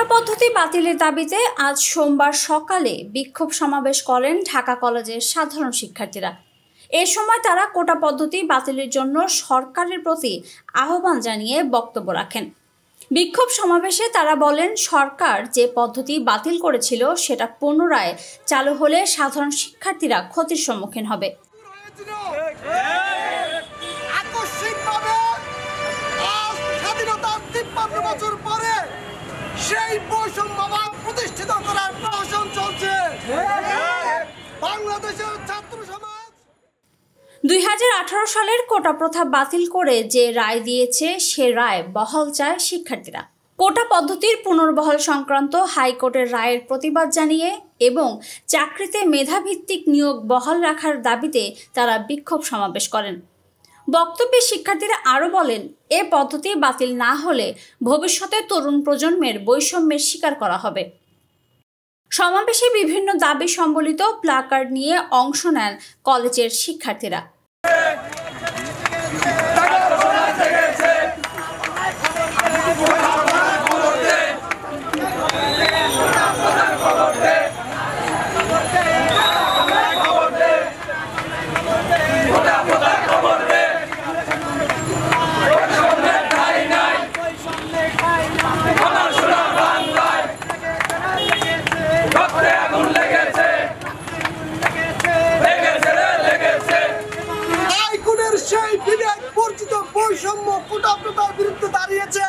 কোটা পদ্ধতি বাতিলের দাবিতে আজ সোমবার সকালে বিক্ষোভ সমাবেশ করেন ঢাকা কলেজের সাধারণ শিক্ষার্থীরা। এ সময় তারা কোটা পদ্ধতি বাতিলের জন্য সরকারের প্রতি আহ্বান জানিয়ে বক্তব্য রাখেন। বিক্ষোভ সমাবেশে তারা বলেন, সরকার যে পদ্ধতি বাতিল করেছিল সেটা পুনরায় চালু হলে সাধারণ শিক্ষার্থীরা ক্ষতির সম্মুখীন হবে। সেই বৈষম্যবাদ প্রতিষ্ঠিত করার প্রহসন চলছে বাংলাদেশের ছাত্র সমাজ। 2018 সালের কোটা প্রথা বাতিল করে যে রায় দিয়েছে সে রায় বহাল চায় শিক্ষার্থীরা। কোটা পদ্ধতির পুনর্বহাল সংক্রান্ত হাইকোর্টের রায়ের প্রতিবাদ জানিয়ে এবং চাকরিতে মেধাভিত্তিক নিয়োগ বহাল রাখার দাবিতে তারা বিক্ষোভ সমাবেশ করেন। বক্তব্যে শিক্ষার্থীরা আরও বলেন, এ পদ্ধতি বাতিল না হলে ভবিষ্যতে তরুণ প্রজন্মের বৈষম্যের শিকার করা হবে। সমাবেশে বিভিন্ন দাবি সম্বলিত প্লাকার্ড নিয়ে অংশ নেন কলেজের শিক্ষার্থীরা। বৈষম্য কোটা প্রথার বিরুদ্ধে দাঁড়িয়েছে।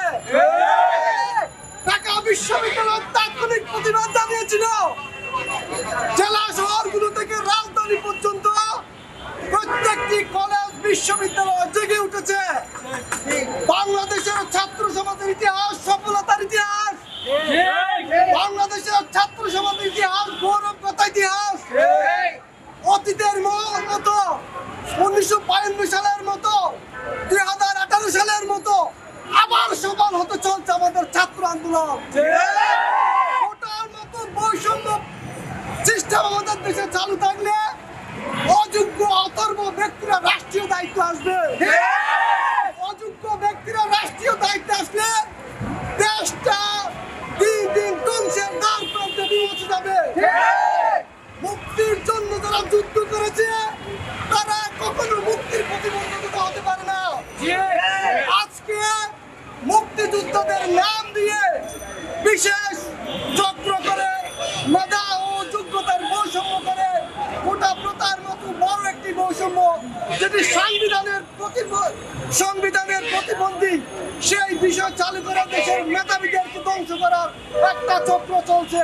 ঢাকা বিশ্ববিদ্যালয় তাৎক্ষণিক প্রতিবাদ জানিয়েছিল। জেলা শহরগুলো থেকে রাজধানী পর্যন্ত প্রত্যেকটি কলেজ বিশ্ববিদ্যালয় জেগে উঠেছে। বাংলাদেশের ছাত্র সমাজের ইতিহাস সফলতার ইতিহাস, বাংলাদেশের ছাত্র সমাজের ইতিহাস গৌরব কথা ইতিহাস। অতীতের মতো 1952 সালের মতো 2018 সালের মতো আবার সফল হতে চলছে আমাদের ছাত্র আন্দোলন। কোটার মতো বৈষম্য সিস্টেম আমাদের দেশে চালু থাকলে অযোগ্য অথর্ব ব্যক্তিরা রাষ্ট্রীয় দায়িত্ব আসবে। অযোগ্য ব্যক্তিরা রাষ্ট্রীয় দায়িত্ব আসলে দেশটা দিন দিন ধ্বংসের দ্বার প্রান্তে পৌঁছে যাবে। মুক্তির জন্য যারা যুদ্ধ করেছে তারা কখনো মুক্তির প্রতিবন্ধকতা হতে পারে না। আজকে মুক্তিযোদ্ধাদের নাম দিয়ে বিশেষ চক্র করে মেধা ও যোগ্যতার বৈষম্য করে কোটা প্রথার মতো বড় একটি বৈষম্য, যেটি সংবিধানের প্রতিবন্ধী, সেই বিষয় চালু করে দেশের মেধাবীদেরকে ধ্বংস করার একটা চক্র চলছে।